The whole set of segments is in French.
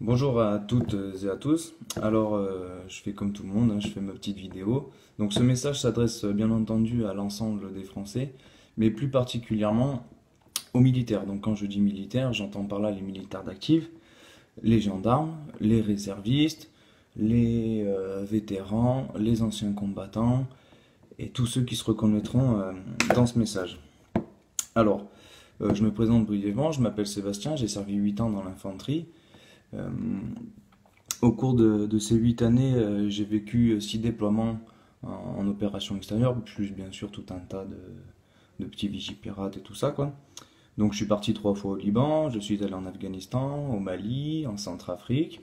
Bonjour à toutes et à tous. Alors, je fais comme tout le monde, hein, je fais ma petite vidéo. Donc, ce message s'adresse bien entendu à l'ensemble des Français, mais plus particulièrement aux militaires. Donc, quand je dis militaires, j'entends par là les militaires d'actifs, les gendarmes, les réservistes, les vétérans, les anciens combattants et tous ceux qui se reconnaîtront dans ce message. Alors, je me présente brièvement, je m'appelle Sébastien, j'ai servi 8 ans dans l'infanterie. Euh, Au cours de ces 8 années, j'ai vécu 6 déploiements en opération extérieure, plus bien sûr tout un tas de petits vigipirates et tout ça, quoi. Donc je suis parti 3 fois au Liban, je suis allé en Afghanistan, au Mali, en Centrafrique.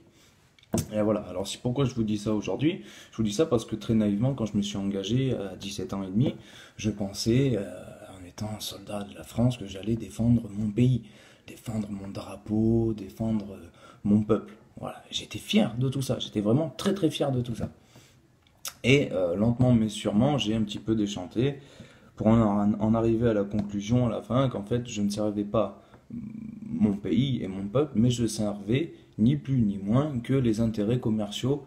Et voilà, alors pourquoi je vous dis ça aujourd'hui? Je vous dis ça parce que très naïvement, quand je me suis engagé à 17 ans et demi, je pensais, en étant un soldat de la France, que j'allais défendre mon pays, défendre mon drapeau, défendre mon peuple. Voilà, j'étais fier de tout ça, j'étais vraiment très très fier de tout ça. Et lentement mais sûrement, j'ai un petit peu déchanté pour en arriver à la conclusion à la fin qu'en fait, je ne servais pas mon pays et mon peuple, mais je servais ni plus ni moins que les intérêts commerciaux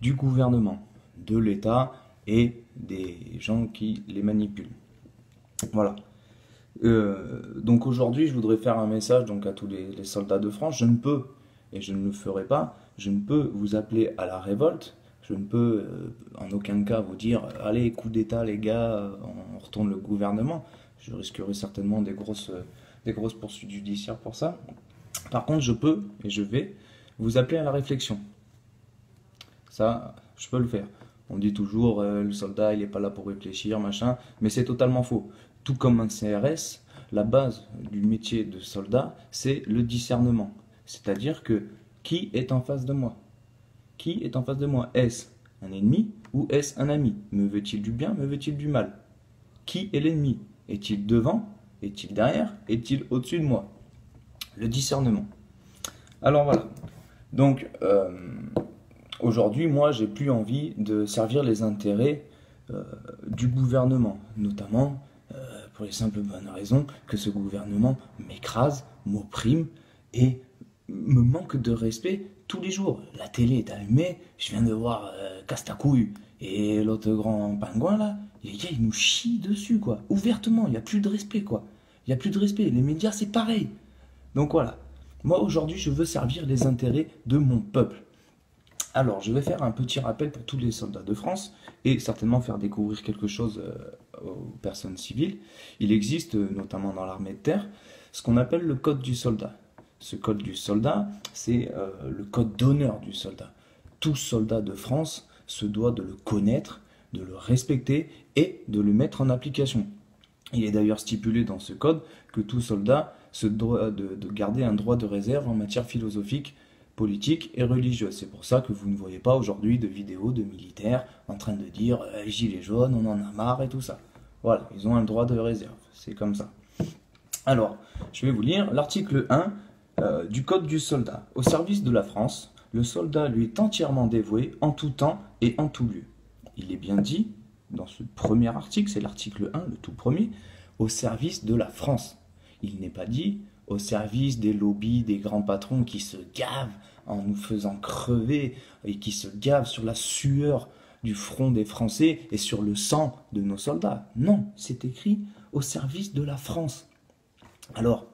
du gouvernement, de l'État et des gens qui les manipulent. Voilà. Donc aujourd'hui, je voudrais faire un message donc à tous les soldats de France. Je ne peux, et je ne le ferai pas, je ne peux vous appeler à la révolte. Je ne peux en aucun cas vous dire allez, coup d'État les gars, on retourne le gouvernement. Je risquerai certainement des grosses poursuites judiciaires pour ça. Par contre, je peux et je vais vous appeler à la réflexion. Ça, je peux le faire. On dit toujours le soldat, il n'est pas là pour réfléchir, machin, mais c'est totalement faux. Tout comme un CRS, la base du métier de soldat, c'est le discernement. C'est-à-dire que qui est en face de moi? Qui est en face de moi? Est-ce un ennemi ou est-ce un ami? Me veut-il du bien? Me veut-il du mal? Qui est l'ennemi? Est-il devant? Est-il derrière? Est-il au-dessus de moi? Le discernement. Alors voilà. Donc, aujourd'hui, moi, j'ai plus envie de servir les intérêts du gouvernement, notamment pour les simples bonnes raisons que ce gouvernement m'écrase, m'opprime et me manque de respect tous les jours. La télé est allumée, je viens de voir Castacouille et l'autre grand pingouin là, les gars ils nous chient dessus quoi, ouvertement, il n'y a plus de respect quoi. Il n'y a plus de respect, les médias c'est pareil. Donc voilà, moi aujourd'hui je veux servir les intérêts de mon peuple. Alors, je vais faire un petit rappel pour tous les soldats de France et certainement faire découvrir quelque chose aux personnes civiles. Il existe, notamment dans l'armée de terre, ce qu'on appelle le code du soldat. Ce code du soldat, c'est le code d'honneur du soldat. Tout soldat de France se doit de le connaître, de le respecter et de le mettre en application. Il est d'ailleurs stipulé dans ce code que tout soldat se doit de garder un droit de réserve en matière philosophique, politique et religieuse. C'est pour ça que vous ne voyez pas aujourd'hui de vidéos de militaires en train de dire gilets jaunes, on en a marre et tout ça. Voilà, ils ont un droit de réserve, c'est comme ça. Alors, je vais vous lire l'article 1 du Code du soldat. Au service de la France, le soldat lui est entièrement dévoué en tout temps et en tout lieu. Il est bien dit, dans ce premier article, c'est l'article 1, le tout premier, au service de la France. Il n'est pas dit au service des lobbies, des grands patrons qui se gavent en nous faisant crever et qui se gavent sur la sueur du front des Français et sur le sang de nos soldats. Non, c'est écrit au service de la France. Alors,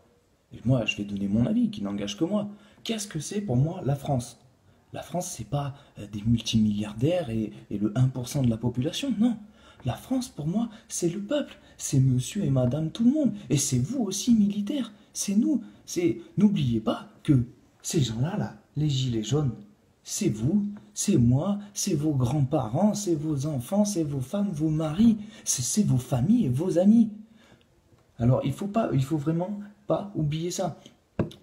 moi, je vais donner mon avis, qui n'engage que moi. Qu'est-ce que c'est pour moi la France? La France, c'est pas des multimilliardaires et le 1% de la population, non. La France, pour moi, c'est le peuple, c'est monsieur et madame tout le monde, et c'est vous aussi, militaires, c'est nous. N'oubliez pas que ces gens-là, là, les gilets jaunes, c'est vous, c'est moi, c'est vos grands-parents, c'est vos enfants, c'est vos femmes, vos maris, c'est vos familles et vos amis. Alors, il faut vraiment pas oublier ça.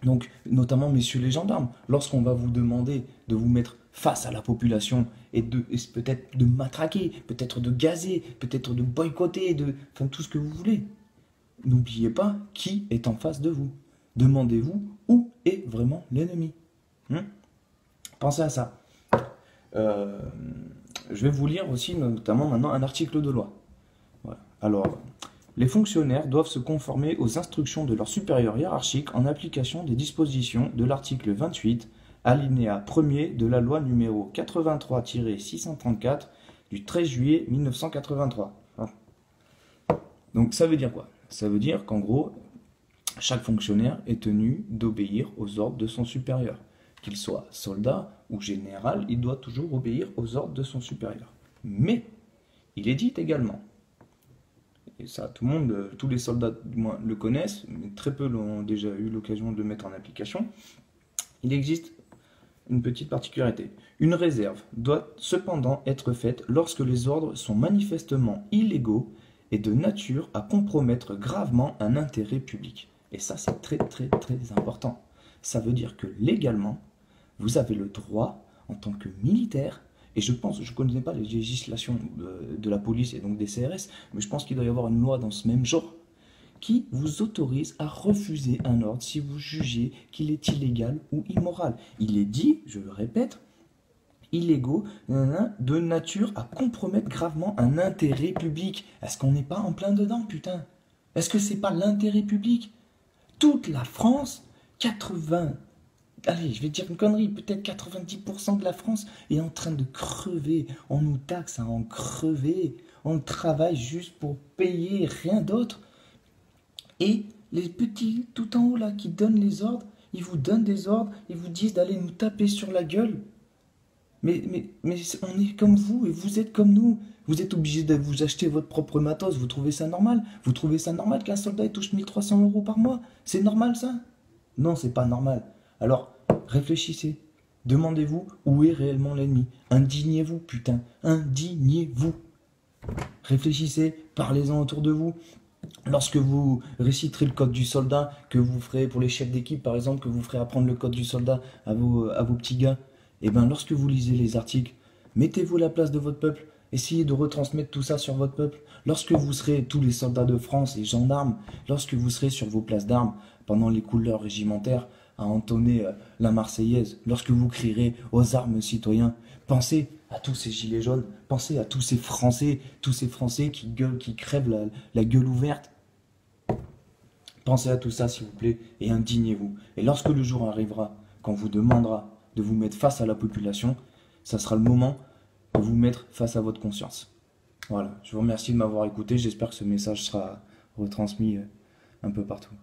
Donc, notamment, messieurs les gendarmes, lorsqu'on va vous demander de vous mettre face à la population et peut-être de matraquer, peut-être de gazer, peut-être de boycotter, enfin tout ce que vous voulez, n'oubliez pas qui est en face de vous. Demandez-vous où est vraiment l'ennemi. Pensez à ça. Je vais vous lire aussi, notamment maintenant, un article de loi. Voilà. Alors, les fonctionnaires doivent se conformer aux instructions de leurs supérieurs hiérarchiques en application des dispositions de l'article 28 alinéa 1er de la loi numéro 83-634 du 13 juillet 1983. Donc ça veut dire quoi? Ça veut dire qu'en gros, chaque fonctionnaire est tenu d'obéir aux ordres de son supérieur. Qu'il soit soldat ou général, il doit toujours obéir aux ordres de son supérieur. Mais, il est dit également, et ça tout le monde, tous les soldats du moins le connaissent, mais très peu l'ont déjà eu l'occasion de le mettre en application, il existe une petite particularité. Une réserve doit cependant être faite lorsque les ordres sont manifestement illégaux et de nature à compromettre gravement un intérêt public. Et ça, c'est très très très important. Ça veut dire que légalement, vous avez le droit, en tant que militaire, et je ne connais pas les législations de la police et donc des CRS, mais je pense qu'il doit y avoir une loi dans ce même genre, qui vous autorise à refuser un ordre si vous jugez qu'il est illégal ou immoral. Il est dit, je le répète, illégaux de nature à compromettre gravement un intérêt public. Est-ce qu'on n'est pas en plein dedans, putain? Est-ce que c'est pas l'intérêt public? Toute la France, 80, allez, je vais dire une connerie, peut-être 90% de la France est en train de crever. On nous taxe à en crever. On travaille juste pour payer, rien d'autre. Et les petits tout en haut là qui donnent les ordres, ils vous donnent des ordres, ils vous disent d'aller nous taper sur la gueule. Mais on est comme vous et vous êtes comme nous. Vous êtes obligé de vous acheter votre propre matos. Vous trouvez ça normal? Vous trouvez ça normal qu'un soldat touche 1300 € par mois? C'est normal ça? Non, c'est pas normal. Alors, réfléchissez. Demandez-vous où est réellement l'ennemi. Indignez-vous, putain. Indignez-vous. Réfléchissez, parlez-en autour de vous. Lorsque vous réciterez le code du soldat, que vous ferez pour les chefs d'équipe par exemple, que vous ferez apprendre le code du soldat à vos petits gars, et bien lorsque vous lisez les articles, mettez-vous à la place de votre peuple, essayez de retransmettre tout ça sur votre peuple. Lorsque vous serez tous les soldats de France et gendarmes, lorsque vous serez sur vos places d'armes, pendant les couleurs régimentaires, à entonner la Marseillaise, lorsque vous crierez aux armes citoyens, pensez à tous ces gilets jaunes, pensez à tous ces Français qui gueulent, qui crèvent la gueule ouverte. Pensez à tout ça s'il vous plaît et indignez-vous. Et lorsque le jour arrivera, quand on vous demandera de vous mettre face à la population, ça sera le moment de vous mettre face à votre conscience. Voilà, je vous remercie de m'avoir écouté, j'espère que ce message sera retransmis un peu partout.